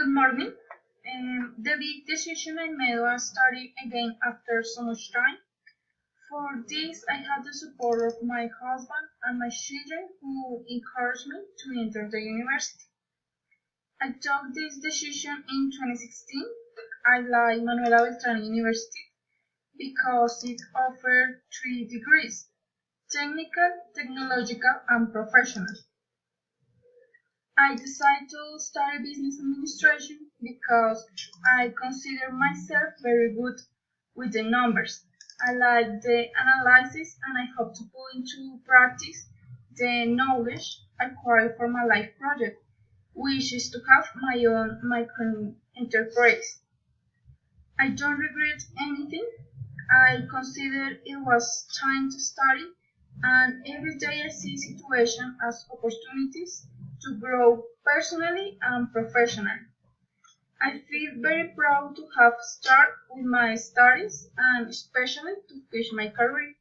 Good morning. The big decision I made was studying again after so much time. For this, I had the support of my husband and my children who encouraged me to enter the university. I took this decision in 2016. I like Manuela Beltrán University because it offered three degrees: technical, technological, and professional. I decided to study business administration because I consider myself very good with the numbers. I like the analysis and I hope to put into practice the knowledge acquired for my life project, which is to have my own micro enterprise. I don't regret anything. I consider it was time to study, and every day I see situations as opportunities to grow personally and professionally. I feel very proud to have started with my studies and especially to finish my career.